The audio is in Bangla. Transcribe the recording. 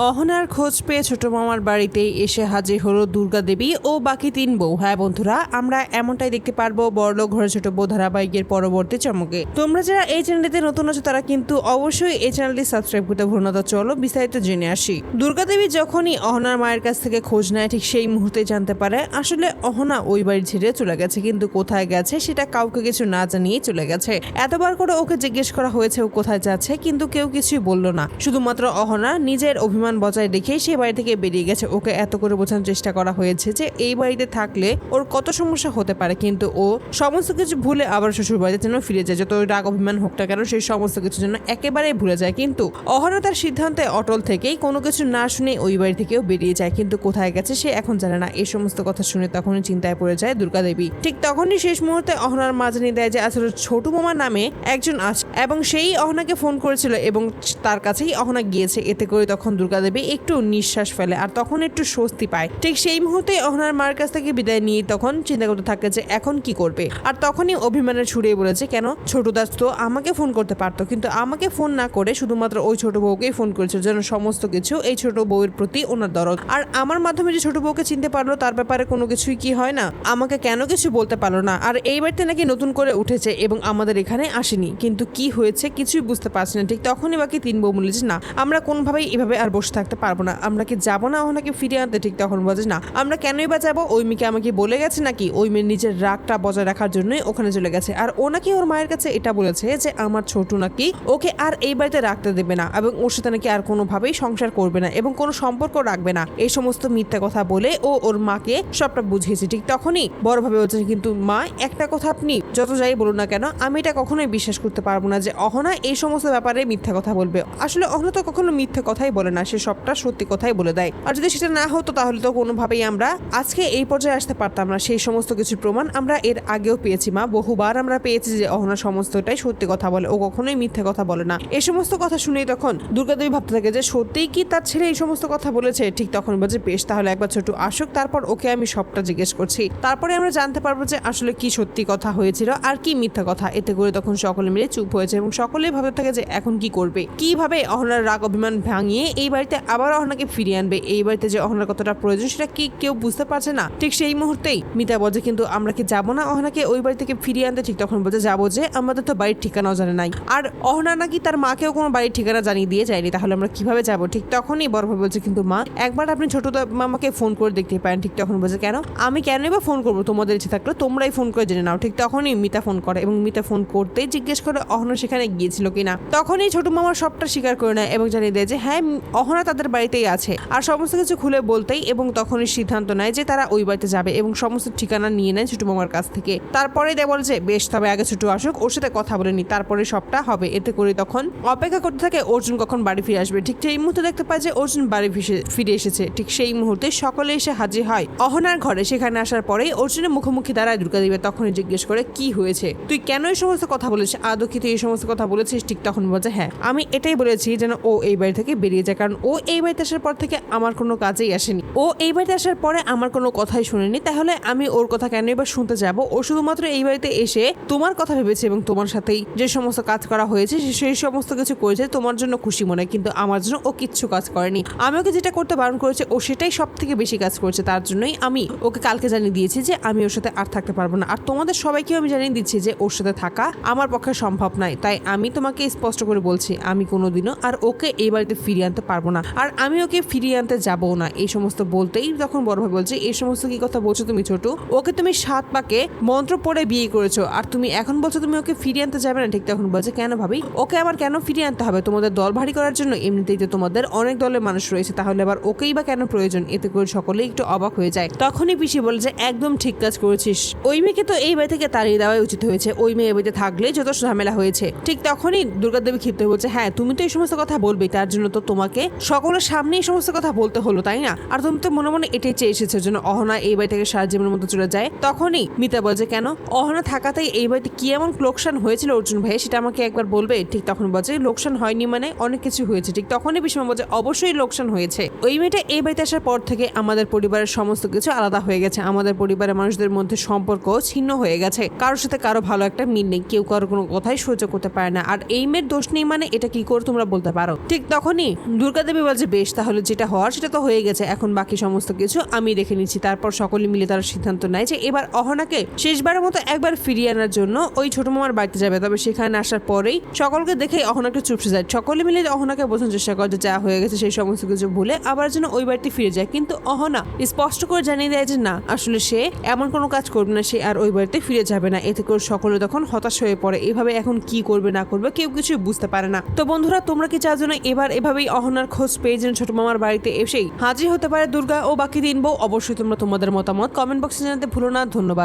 অহনার খোঁজ পেয়ে ছোট মামার বাড়িতেই এসে হাজির হলো দুর্গা দেবী ও বাকি 3 বউ। হ্যাঁ বন্ধুরা, আমরা এমনটাই দেখতে পারবো বড়লোক ঘরে ছোট বউ ধারাবাহিকের পরবর্তী চমকে। তোমরা যারা এই চ্যানেলটিতে নতুন আছো তারা কিন্তু অবশ্যই এই চ্যানেলটি সাবস্ক্রাইব করতে ভুলো না। তো চলো বিস্তারিত জেনে আসি। দুর্গা দেবী যখনই অহনার মায়ের কাছ থেকে খোঁজ নেয় ঠিক সেই মুহূর্তে জানতে পারে আসলে অহনা ওই বাড়ি ছেড়ে চলে গেছে, কিন্তু কোথায় গেছে সেটা কাউকে কিছু না জানিয়ে চলে গেছে। এতবার করে ওকে জিজ্ঞেস করা হয়েছে ও কোথায় যাচ্ছে, কিন্তু কেউ কিছুই বললো না। শুধুমাত্র অহনা নিজের অভিমান বজায় রেখে সে বাড়ি থেকে বেরিয়ে গেছে। ওকে এত করে বোঝানোর চেষ্টা করা হয়েছে যে এই বাড়িতে থাকলে ওর কত সমস্যা হতে পারে, কিন্তু ও সমস্ত কিছু ভুলে আবার শ্বশুর বাড়িতে যেন ফিরে যায়। যত রাগ অভিমান হোক না কেন সেই সমস্ত কিছুর জন্য একেবারেই ভুলে যায়। কিন্তু অহনা তার সিদ্ধান্তে অটল থেকেই কোনো কিছু না শুনে ওই বাড়ি থেকেও বেরিয়ে যায়, কিন্তু কোথায় গেছে সে এখন জানে না। এই সমস্ত কথা শুনে তখনই চিন্তায় পড়ে যায় দুর্গা দেবী। ঠিক তখনই শেষ মুহূর্তে অহনার মা জানিয়ে দেয় যে আসলে ছোট মামা নামে একজন আছে এবং সেই অহনাকে ফোন করেছিল এবং তার কাছেই অহনা গিয়েছে। এতে করে তখন দুর্গা দেবী একটু নিঃশ্বাস ফেলে আর তখন একটু স্বস্তি পায়। ঠিক সেই মুহূর্তে অহনার মার কাছ থেকে বিদায় নিয়ে তখন চিন্তা করতে থাকে যে এখন কি করবে। আর তখনই অভিমানের ছুড়িয়ে বলেছে কেন ছোট দাস তো আমাকে ফোন করতে পারতো, কিন্তু আমাকে ফোন না করে শুধুমাত্র ওই ছোট বউকেই ফোন করেছিল, যেন সমস্ত কিছু এই ছোট বউয়ের প্রতি ওনার দরদ। আর আমার মাধ্যমে যে ছোট বউকে চিনতে পারলো তার ব্যাপারে কোনো কিছুই কি হয় না, আমাকে কেন কিছু বলতে পারলো না। আর এই বাড়িতে নাকি নতুন করে উঠেছে এবং আমাদের এখানে আসেনি, কিন্তু কি হয়েছে কিছুই বুঝতে পারছি না। ঠিক তখনই বাকি 3 বউ বলেছে না আমরা কোনোভাবেই এভাবে আর বসে থাকতে পারবো না, আমরা কি যাবো না ওনাকে ফিরিয়ে আনতে। ঠিক তখন বলছে না আমরা কেনই বা যাবো, ওই মেয়েকে আমাকে বলে গেছে নাকি ওই মেয়ের নিজের রাগটা বজায় রাখার জন্যই ওখানে চলে গেছে। আর ও নাকি ওর মায়ের কাছে এটা বলেছে যে আমার ছোট নাকি ওকে আর এই বাড়িতে রাখতে দেবে না এবং ওর সাথে নাকি আর কোনোভাবেই সংসার করবে না এবং কোনো সম্পর্ক রাখবে না। এই সমস্ত মিথ্যা কথা বলে ও ওর মাকে সবটা বুঝিয়েছে। ঠিক তখনই বড়ভাবে বলছে কিন্তু মা একটা কথা আপনি যত যাই বলুন না কেন আমি এটা কখনোই বিশ্বাস করতে পারবো না যে অহনা এই সমস্ত ব্যাপারে মিথ্যা কথা বলবে। আসলে অহনা তো কখনো মিথ্যা কথাই বলে না, সে সবটা সত্যি কথাই বলে দেয়। আর যদি সেটা না হতো তাহলে তো কোনোভাবেই আমরা আজকে এই পর্যায়ে আসতে পারতাম না। সেই সমস্ত কিছু প্রমাণ আমরা এর আগেও পেয়েছি মা, বহুবার আমরা পেয়েছি যে অহনা সমস্তটাই সত্যি কথা বলে, ও কখনোই মিথ্যা কথা বলে না। এই সমস্ত কথা শুনেই তখন দুর্গাদেবী ভাবতে থাকে যে সত্যিই কি তার ছেলে এই সমস্ত কথা বলেছে। ঠিক তখন বলছে বেশ তাহলে একবার ছোট আসুক, তারপর ওকে আমি সবটা জিজ্ঞেস করছি, তারপরে আমরা জানতে পারবো যে আসলে কি সত্যি কথা হয়েছিল আর কি মিথ্যা কথা। এতে করে তখন সকলে মিলে চুপ হয়েছে এবং সকলেই ভাবতে থাকে যে এখন কি করবে, কিভাবে অহনার রাগ অভিমান ভাঙিয়ে এই বাড়িতে আবার অহনাকে ফিরিয়ে আনবে। এই বাড়িতে যে অহনার কতটা প্রয়োজন সেটা কি কেউ বুঝতে পারছে না। ঠিক সেই মুহূর্তেই মিতা বলছে কিন্তু আমরা কি যাবো না অহনাকে ওই বাড়ি থেকে ফিরিয়ে আনতে। ঠিক তখন বলছে যাবো, যে আমাদের তো বাড়ির ঠিকানাও জানে নাই আর অহনা নাকি তার মাকেও কোনো বাড়ির ঠিকানা জানিয়ে দিয়ে যায়নি, তাহলে আমরা কিভাবে যাবো। ঠিক তখনই বড় ভাই বলছে কিন্তু মা একবার আপনি ছোট মামাকে ফোন করে দেখতে পারেন। ঠিক তখন বলছে কেন আমি কেনই বা ফোন করবো, তোমাদের ইচ্ছে থাকলে তোমরাই ফোন করে জেনে নাও। ঠিক তখনই মিতা ফোন করে এবং মিতা ফোন করতেই জিজ্ঞেস করে অহনা সেখানে গিয়েছিল কিনা। তখনই ছোট মামা সবটা স্বীকার করে নেয় এবং জানিয়ে দেয় যে হ্যাঁ অহনা তাদের বাড়িতেই আছে। আর সমস্ত কিছু খুলে বলতেই এবং তখনই সিদ্ধান্ত নেয় যে তারা ওই বাড়িতে যাবে এবং সমস্ত ঠিকানা নিয়ে নেয় ছোট মামার কাছ থেকে। তারপরে দেয় বলছে বেশ তবে আগে ছোট আসুক, ওর সাথে কথা বলে নি, তারপরে সবটা হবে। এতে করে তখন অপেক্ষা করতে থাকে অর্জুন কখন বাড়ি ফিরে আসবে। ঠিক সেই মুহূর্তে দেখতে পায় যে অর্জুন বাড়ি ফিরে এসেছে। ঠিক সেই মুহূর্তে সকলে এসে হাজির হয় অহনার ঘরে। সেখানে আসার পরেই অর্জুনের মুখোমুখি দাঁড়ায় দুর্গাদেবী। তখনই জিজ্ঞেস করে কি হয়েছে, তুই কেন এই সমস্ত কথা বলেছিস, আদৌ কি তুই এই সমস্ত কথা বলেছিস। ঠিক তখন বলছে হ্যাঁ আমি এটাই বলেছি যেন ও এই বাড়ি থেকে বেরিয়ে যায়, কারণ ও এই বাড়িতে আসার পর থেকে আমার কোনো কাজেই আসেনি, ও এই বাড়িতে আসার পরে আমার কোনো কথাই শুনেনি, তাহলে আমি ওর কথা কেন এবার শুনতে যাব। ও শুধুমাত্র এই বাড়িতে এসে তোমার কথা ভেবেছে এবং তোমার সাথেই যে সমস্ত কাজ করা হয়েছে সেই সমস্ত কিছু করেছে তোমার জন্য খুশি মনে, কিন্তু আমার জন্য ও কিচ্ছু কাজ করেনি। আমি ওকে যেটা করতে বারণ করেছে ও সেটাই সব থেকে বেশি কাজ করেছে, তার জন্যই আমি ওকে কালকে জানিয়ে দিয়েছি যে আমি ওর সাথে আর থাকতে পারবো না। আর তোমাদের সবাইকেও আমি জানিয়ে দিচ্ছি যে ওর সাথে থাকা আমার পক্ষে সম্ভব নয়, তাই আমি তোমাকে স্পষ্ট করে বলছি আমি কোনোদিনও আর ওকে এই বাড়িতে ফিরিয়ে আনতে পারবো না, আর আমি ওকে ফিরিয়ে আনতে যাবো না। এই সমস্ত বলতেই তখন বড় ভাই বলছে এই সমস্ত কি কথা বলছো তুমি ছোট, ওকে তুমি 7 পাকে মন্ত্র পড়ে বিয়ে করেছো আর তুমি এখন বলছো তুমি ওকে ফিরিয়ে আনতে যাবে না। ঠিক তখন বলছে কেন ভাবি ওকে আবার কেন ফিরিয়ে আনতে হবে, তোমাদের দল ভারী করার জন্য, এমনিতেই তো তোমাদের অনেক দলের মানুষ রয়েছে, তাহলে আবার ওকেই বা কেন প্রয়োজন। এতে করে সকলেই একটু অবাক হয়ে যায়। তখনই পিসি বলে যে একদম ঠিক কাজ করেছিস, ওই মেয়েকে তো এই বাড়ি থেকে তাড়িয়ে দেওয়াই উচিত হয়েছে, ওই মেয়ে বাড়িতে থাকলে যত ঝামেলা হয়েছে। ঠিক তখনই দুর্গাদেবী ক্ষিপ্ত বলছে হ্যাঁ তুমি তো এই সমস্ত কথা বলবেই, তার জন্য তো তোমাকে সকলের সামনে এই সমস্ত কথা বলতে হলো তাই না, আর তুমি তো মনে মনে এটাই চেয়ে এসেছো যেন অহনা এই বাড়ি থেকে সারা জীবনের মতো চলে যায়। তখনই মিতা বলছে কেন অহনা থাকাতেই এই বাড়িতে কি এমন লোকসান হয়েছিল অর্জুন ভাই, সেটা আমাকে একবার বলবে। ঠিক তখন বলছে লোকসান হয়নি মানে অনেক কিছু হয়েছে। ঠিক তখনই বিস্ময় বলছে অবশ্যই লোকসান হয়েছে, ওই মেয়েটা এই বাড়িতে আসার পর থেকে আমাদের পরিবারের সমস্ত কিছু আলাদা হয়ে গেছে, আমাদের পরিবারের মানুষদের মধ্যে সম্পর্ক ছিন্ন হয়ে গেছে, কারোর সাথে কারো ভালো একটা মিল নেই, কেউ কারো কোনো কথাই সহ্য করতে পারে না, আর এই মেয়ের দোষ নেই মানে এটা কি করে তোমরা বলতে পারো। ঠিক তখনই দুর্গা দেবী বলছে বেশ, তাহলে যেটা হওয়ার সেটা তো হয়ে গেছে, এখন বাকি সমস্ত কিছু আমি দেখে নিচ্ছি। তারপর সকলে মিলে তারা সিদ্ধান্ত নেয় যে এবার অহনাকে শেষবারের মতো একবার ফিরিয়ে আনার জন্য ওই ছোট মামার বাড়িতে যাবে। তবে সেখানে আসার পরেই সকলকে দেখে অহনা একটু চুপসে যায়। সকলে মিলে অহনাকে বোঝানোর চেষ্টা করে যে যা হয়ে গেছে সেই সমস্ত কিছু ভুলে আবার যেন ওই বাড়িতে ফিরে যায়, কিন্তু অহনা স্পষ্ট করে জানিয়ে দেয় যে না, আসলে সে এমন কোনো কাজ করবে না, সে আর ওই বাড়িতে ফিরে যাবে না। এতে করে সকলে তখন হতাশ হয়ে পড়ে। এভাবে এখন কি করবে না করবে কেউ কিছুই বুঝতে পারে না। তো বন্ধুরা, তোমরা কি চাও না এবার এভাবেই অহনার খোঁজ পেয়ে যেন ছোট মামার বাড়িতে এসেই হাজির হতে পারে দুর্গা ও বাকি 3 বউ? অবশ্যই তোমরা তোমাদের মতামত কমেন্ট বক্সে জানাতে ভুলো না। ধন্যবাদ।